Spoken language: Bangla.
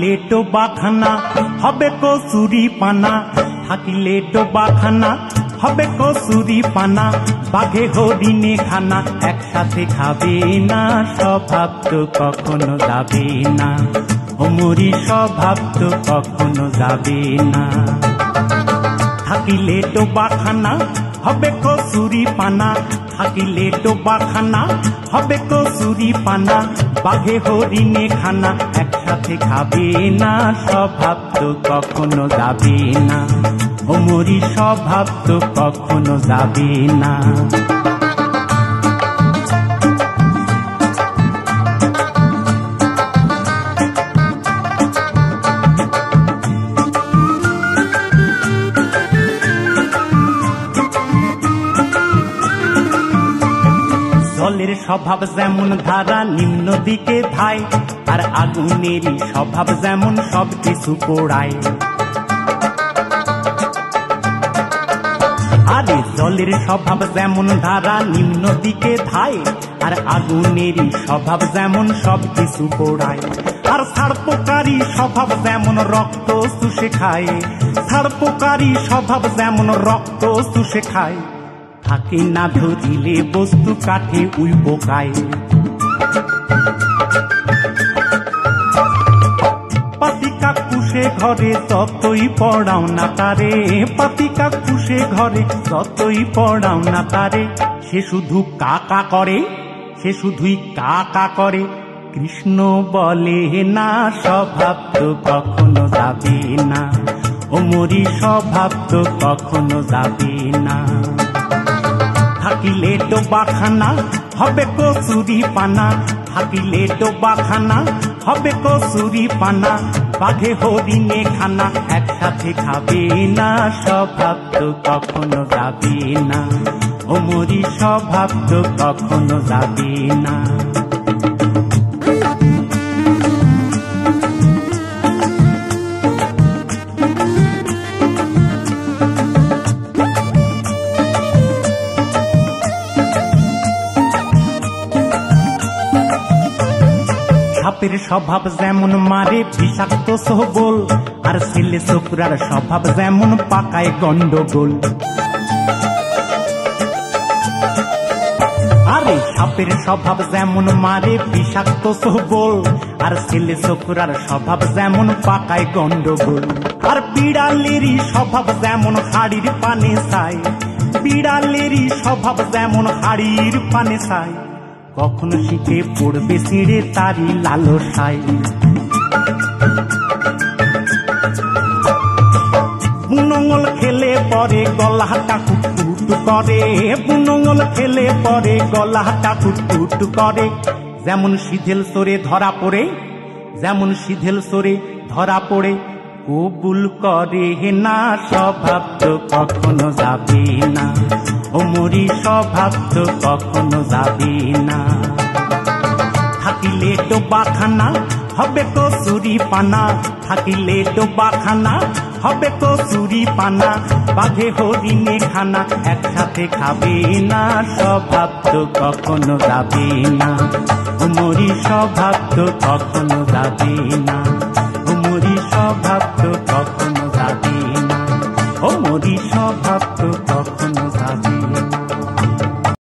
থাকিলে ডোবাখানা হবে কচুরি পানা, থাকিলে ডোবাখানা হবে কচুরি পানা, বাঘে হরিণে খানা একসাথে খাবে না, স্বভাব তো কখনো যাবে না, ওমরি স্বভাব তো কখনো যাবে না। থাকিলে ডোবাখানা হবে কচুরি পানা, থাকিলে ডোবাখানা হবে কচুরি পানা, বাঘে হরিণে খানা একসাথে খাবে না, স্বভাব তো কখনো যাবে না, ওমরি স্বভাব তো কখনো যাবে না। জলের স্বভাব যেমন ধারা নিম্ন দিকে ধায়, আর আগুনেরই স্বভাব যেমন সব কিছু পোড়ায়। আরে জলের স্বভাব যেমন ধারা নিম্ন দিকে ধায়, আর আগুনেরই স্বভাব যেমন সব কিছু পোড়ায়। আর ছাড়পোকারী স্বভাব যেমন রক্ত চুষে খায়, ছাড়পোকারী স্বভাব যেমন রক্ত চুষে খায়, থাকে না ধরিলে বস্তু কাঠে উই পোকায়। পাতি কাকুশে ঘরে যতই পড়াও না তারে, পাতি কাকুশে ঘরে যতই পড়াও না তারে, সে শুধু কাকা করে, সে শুধুই কাকা করে, কৃষ্ণ বলে না, স্বভাব তো কখনো যাবে না, ওমরি স্বভাব তো কখনো যাবে না। থাকিলে ডোবাখানা হবে কচুরি পানা, থাকিলে ডোবাখানা হবে কচুরি পানা, বাঘে হরিণে খানা একসাথে খাবে না, স্বভাব তো কখনো যাবে না, ওমরি স্বভাব তো কখনো যাবে না। সাপের স্বভাব যেমন মারে বিষাক্ত সবল, আর ছেলে ছোকরার স্বভাব যেমন পাকায় গন্ডগোল। আরে সাপের স্বভাব যেমন মারে বিষাক্ত সবল, আর ছেলে ছোকরার স্বভাব যেমন পাকায় গন্ডগোল। আর বিড়ালেরই স্বভাব যেমন হাড়ির পানে চায়, বিড়ালেরই স্বভাব যেমন হাড়ির পানে চায়, কখনো শিখে পড়বে ছিঁড়ে তারি লালসায়। বুনঙ্গল খেলে পরে গলাটা কুটকুট করে, বুনঙ্গল খেলে পরে গলাটা কুটকুট করে, যেমন সিধেল সরে ধরা পড়ে, যেমন সিধেল সরে ধরা পড়ে, কবুল করে না, স্বভাব তো কখনো যাবে না, ওমরি স্বভাব তো কখনো যাবে না। থাকিলে ডোবাখানা হবে কচুরি পানা, থাকিলে ডোবাখানা হবে কচুরি পানা, বাঘে হরিণে খানা একসাথে খাবে না, স্বভাব তো কখনো যাবে না, ওমরি স্বভাব তো কখনো যাবে না, ওমরি স্বভাব তো কখনো যাবে না, ওমরি স্বভাব তো কখনো